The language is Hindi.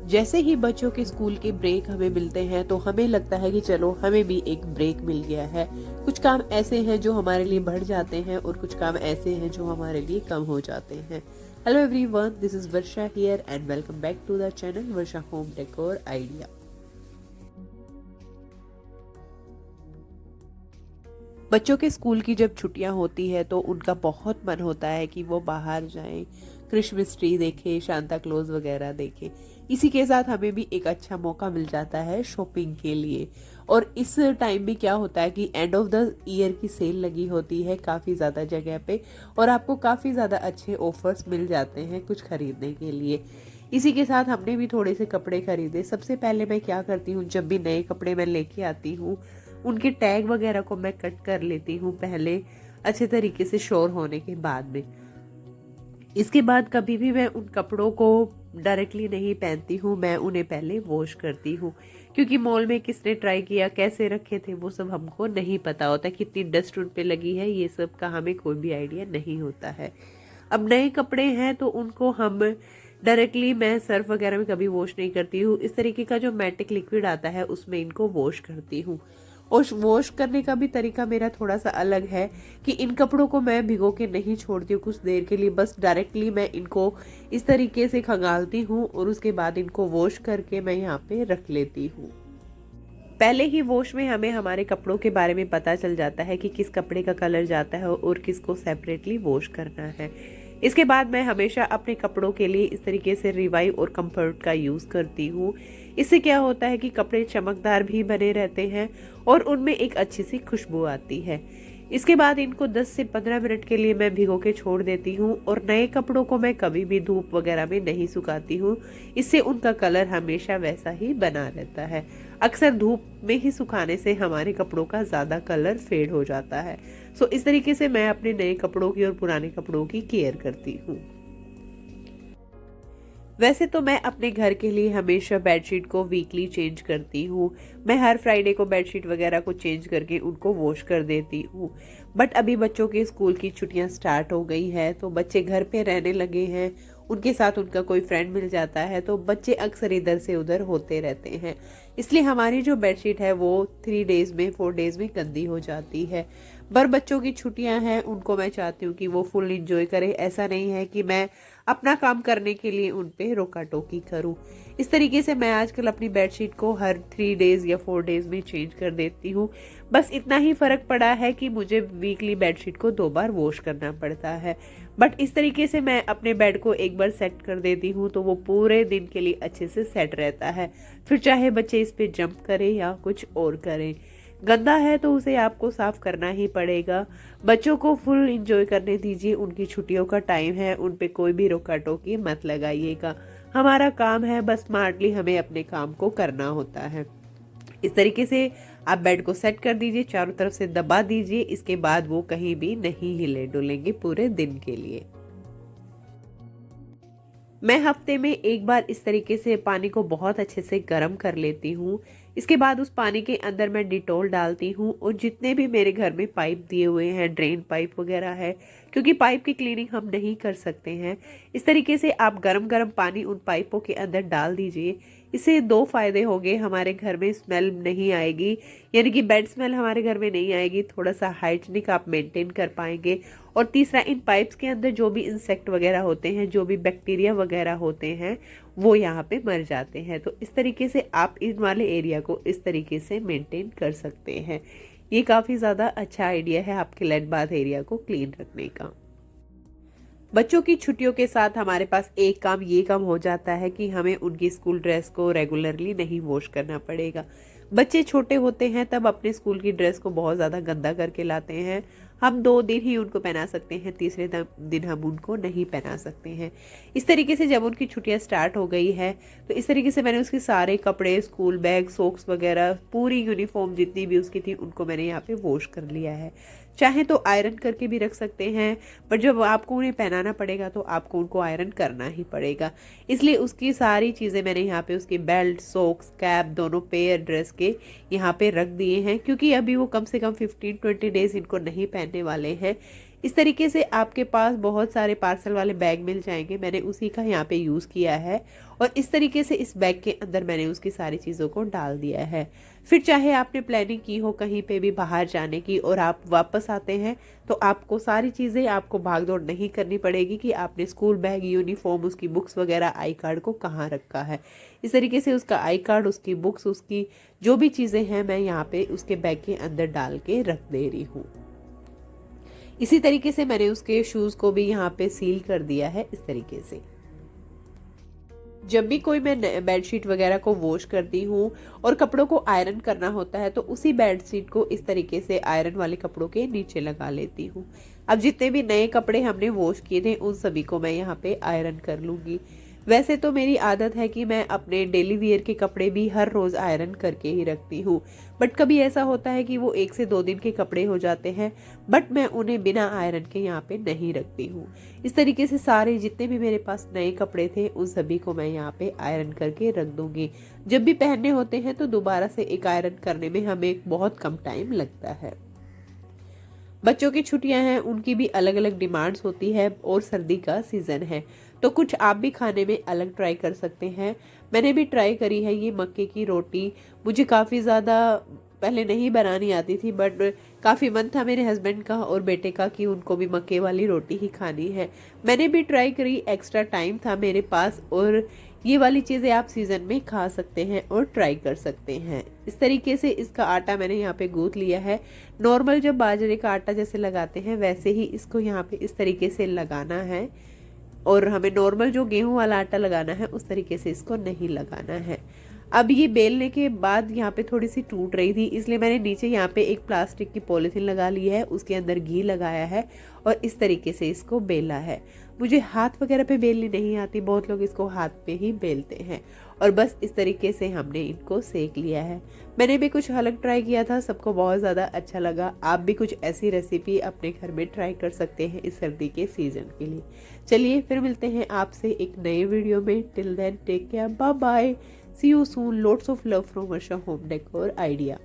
जैसे ही बच्चों के स्कूल के ब्रेक हमें मिलते हैं तो हमें लगता है कि चलो हमें भी एक ब्रेक मिल गया है। कुछ काम ऐसे हैं जो हमारे लिए बढ़ जाते हैं और कुछ काम ऐसे हैं जो हमारे लिए कम हो जाते हैं। Hello everyone, this is Varsha here and welcome back to the channel Varsha home decor idea. बच्चों के स्कूल की जब छुट्टियां होती है तो उनका बहुत मन होता है कि वो बाहर जाएं, क्रिसमस ट्री देखें, सांता क्लॉज वगैरह देखें। इसी के साथ हमें भी एक अच्छा मौका मिल जाता है शॉपिंग के लिए। और इस टाइम में क्या होता है कि एंड ऑफ द ईयर की सेल लगी होती है काफ़ी ज़्यादा जगह पे और आपको काफ़ी ज़्यादा अच्छे ऑफर्स मिल जाते हैं कुछ खरीदने के लिए। इसी के साथ हमने भी थोड़े से कपड़े खरीदे। सबसे पहले मैं क्या करती हूँ, जब भी नए कपड़े मैं लेके आती हूँ उनके टैग वगैरह को मैं कट कर लेती हूँ पहले, अच्छे तरीके से श्योर होने के बाद में। इसके बाद कभी भी मैं उन कपड़ों को डायरेक्टली नहीं पहनती हूँ, मैं उन्हें पहले वॉश करती हूँ। क्योंकि मॉल में किसने ट्राई किया, कैसे रखे थे, वो सब हमको नहीं पता होता। कितनी डस्ट उन पे लगी है, ये सब का हमें कोई भी आइडिया नहीं होता है। अब नए कपड़े हैं तो उनको हम डायरेक्टली, मैं सर्फ वगैरह में कभी वॉश नहीं करती हूँ। इस तरीके का जो मैटिक लिक्विड आता है उसमें इनको वॉश करती हूँ। और वॉश करने का भी तरीका मेरा थोड़ा सा अलग है कि इन कपड़ों को मैं भिगो के नहीं छोड़ती हूँ कुछ देर के लिए, बस डायरेक्टली मैं इनको इस तरीके से खंगालती हूँ और उसके बाद इनको वॉश करके मैं यहाँ पे रख लेती हूँ। पहले ही वॉश में हमें हमारे कपड़ों के बारे में पता चल जाता है कि किस कपड़े का कलर जाता है और किसको सेपरेटली वॉश करना है। इसके बाद मैं हमेशा अपने कपड़ों के लिए इस तरीके से रिवाइव और कंफर्ट का यूज़ करती हूँ। इससे क्या होता है कि कपड़े चमकदार भी बने रहते हैं और उनमें एक अच्छी सी खुशबू आती है। इसके बाद इनको 10 से 15 मिनट के लिए मैं भिगो के छोड़ देती हूँ और नए कपड़ों को मैं कभी भी धूप वगैरह में नहीं सुखाती हूँ। इससे उनका कलर हमेशा वैसा ही बना रहता है। अक्सर धूप में ही सुखाने से हमारे कपड़ों का ज़्यादा कलर फेड हो जाता है। सो इस तरीके से मैं अपने नए कपड़ों की और पुराने कपड़ों की केयर करती हूँ। वैसे तो मैं अपने घर के लिए हमेशा बेडशीट को वीकली चेंज करती हूँ। मैं हर फ्राइडे को बेडशीट वगैरह को चेंज करके उनको वॉश कर देती हूँ। बट अभी बच्चों के स्कूल की छुट्टियां स्टार्ट हो गई है तो बच्चे घर पे रहने लगे हैं, उनके साथ उनका कोई फ्रेंड मिल जाता है तो बच्चे अक्सर इधर से उधर होते रहते हैं। इसलिए हमारी जो बेडशीट है वो 3 डेज में 4 डेज में गंदी हो जाती है। पर बच्चों की छुट्टियां हैं, उनको मैं चाहती हूँ कि वो फुल इंजॉय करें। ऐसा नहीं है कि मैं अपना काम करने के लिए उन पे रोका टोकी करूं। इस तरीके से मैं आजकल अपनी बेडशीट को हर 3 डेज या 4 डेज में चेंज कर देती हूँ। बस इतना ही फर्क पड़ा है कि मुझे वीकली बेडशीट को 2 बार वॉश करना पड़ता है। बट इस तरीके से मैं अपने बेड को एक बार सेट कर देती हूँ तो वो पूरे दिन के लिए अच्छे से सेट रहता है। फिर चाहे बच्चे इस पे जंप करें या कुछ और करें, गंदा है तो उसे आपको साफ करना ही पड़ेगा। बच्चों को फुल एंजॉय करने दीजिए, उनकी छुट्टियों का टाइम है, उन पे कोई भी रोका टोकी मत लगाइएगा। हमारा काम है, बस स्मार्टली हमें अपने काम को करना होता है। इस तरीके से आप बेड को सेट कर दीजिए, चारों तरफ से दबा दीजिए। इसके बाद वो कहीं भी नहीं हिले डुलेंगे पूरे दिन के लिए। मैं हफ्ते में एक बार इस तरीके से पानी को बहुत अच्छे से गर्म कर लेती हूँ। इसके बाद उस पानी के अंदर मैं डिटॉल डालती हूँ और जितने भी मेरे घर में पाइप दिए हुए हैं, ड्रेन पाइप वगैरह है, क्योंकि पाइप की क्लीनिंग हम नहीं कर सकते हैं, इस तरीके से आप गरम गरम पानी उन पाइपों के अंदर डाल दीजिए। इससे 2 फायदे होंगे, हमारे घर में स्मेल नहीं आएगी, यानी कि बैड स्मेल हमारे घर में नहीं आएगी, थोड़ा सा हाइजीनिक आप मेंटेन कर पाएंगे। और तीसरा, इन पाइप्स के अंदर जो भी इंसेक्ट वगैरह होते हैं, जो भी बैक्टीरिया वगैरह होते हैं, वो यहाँ पे मर जाते हैं। तो इस तरीके से आप इन वाले एरिया को इस तरीके से मेंटेन कर सकते हैं। ये काफ़ी ज़्यादा अच्छा आइडिया है आपके लेट बाथ एरिया को क्लीन रखने का। बच्चों की छुट्टियों के साथ हमारे पास एक काम ये कम हो जाता है कि हमें उनकी स्कूल ड्रेस को रेगुलरली नहीं वॉश करना पड़ेगा। बच्चे छोटे होते हैं तब अपने स्कूल की ड्रेस को बहुत ज़्यादा गंदा करके लाते हैं। हम 2 दिन ही उनको पहना सकते हैं, तीसरे दिन हम उनको नहीं पहना सकते हैं। इस तरीके से जब उनकी छुट्टियां स्टार्ट हो गई है तो इस तरीके से मैंने उसके सारे कपड़े, स्कूल बैग, सॉक्स वगैरह, पूरी यूनिफॉर्म जितनी भी उसकी थी उनको मैंने यहाँ पे वॉश कर लिया है। चाहे तो आयरन करके भी रख सकते हैं, पर जब आपको उन्हें पहनाना पड़ेगा तो आपको उनको आयरन करना ही पड़ेगा। इसलिए उसकी सारी चीज़ें मैंने यहाँ पे उसकी बेल्ट, सॉक्स, कैप, दोनों पेयर ड्रेस के यहाँ पे रख दिए हैं, क्योंकि अभी वो कम से कम 15-20 डेज इनको नहीं पहनने वाले हैं। इस तरीके से आपके पास बहुत सारे पार्सल वाले बैग मिल जाएंगे। मैंने उसी का यहाँ पे यूज़ किया है और इस तरीके से इस बैग के अंदर मैंने उसकी सारी चीज़ों को डाल दिया है। फिर चाहे आपने प्लानिंग की हो कहीं पे भी बाहर जाने की और आप वापस आते हैं तो आपको सारी चीज़ें, आपको भागदौड़ नहीं करनी पड़ेगी कि आपने स्कूल बैग, यूनिफॉर्म, उसकी बुक्स वगैरह, आई कार्ड को कहाँ रखा है। इस तरीके से उसका आई कार्ड, उसकी बुक्स, उसकी जो भी चीज़ें हैं मैं यहाँ पे उसके बैग के अंदर डाल के रख दे रही हूँ। इसी तरीके से मैंने उसके शूज़ को भी यहाँ पे सील कर दिया है। इस तरीके से जब भी कोई मैं बेडशीट वगैरह को वॉश करती हूँ और कपड़ों को आयरन करना होता है तो उसी बेडशीट को इस तरीके से आयरन वाले कपड़ों के नीचे लगा लेती हूँ। अब जितने भी नए कपड़े हमने वॉश किए थे उन सभी को मैं यहाँ पे आयरन कर लूँगी। वैसे तो मेरी आदत है कि मैं अपने डेली वियर के कपड़े भी हर रोज़ आयरन करके ही रखती हूँ, बट कभी ऐसा होता है कि वो 1 से 2 दिन के कपड़े हो जाते हैं, बट मैं उन्हें बिना आयरन के यहाँ पे नहीं रखती हूँ। इस तरीके से सारे जितने भी मेरे पास नए कपड़े थे उन सभी को मैं यहाँ पे आयरन करके रख दूँगी। जब भी पहनने होते हैं तो दोबारा से एक आयरन करने में हमें बहुत कम टाइम लगता है। बच्चों की छुट्टियां हैं, उनकी भी अलग अलग डिमांड्स होती है और सर्दी का सीज़न है तो कुछ आप भी खाने में अलग ट्राई कर सकते हैं। मैंने भी ट्राई करी है ये मक्के की रोटी। मुझे काफ़ी ज़्यादा पहले नहीं बनानी आती थी, बट काफ़ी मन था मेरे हस्बैंड का और बेटे का कि उनको भी मक्के वाली रोटी ही खानी है। मैंने भी ट्राई करी, एक्स्ट्रा टाइम था मेरे पास और ये वाली चीज़ें आप सीज़न में खा सकते हैं और ट्राई कर सकते हैं। इस तरीके से इसका आटा मैंने यहाँ पे गूंथ लिया है। नॉर्मल जब बाजरे का आटा जैसे लगाते हैं वैसे ही इसको यहाँ पे इस तरीके से लगाना है और हमें नॉर्मल जो गेहूं वाला आटा लगाना है उस तरीके से इसको नहीं लगाना है। अब ये बेलने के बाद यहाँ पे थोड़ी सी टूट रही थी, इसलिए मैंने नीचे यहाँ पे एक प्लास्टिक की पॉलीथीन लगा ली है, उसके अंदर घी लगाया है और इस तरीके से इसको बेला है। मुझे हाथ वगैरह पे बेलनी नहीं आती, बहुत लोग इसको हाथ पे ही बेलते हैं और बस इस तरीके से हमने इनको सेक लिया है। मैंने भी कुछ अलग ट्राई किया था, सबको बहुत ज़्यादा अच्छा लगा। आप भी कुछ ऐसी रेसिपी अपने घर में ट्राई कर सकते हैं इस सर्दी के सीज़न के लिए। चलिए फिर मिलते हैं आपसे एक नए वीडियो में। Till then take care, bye bye, see you soon, lots of love from Varsha home decor idea.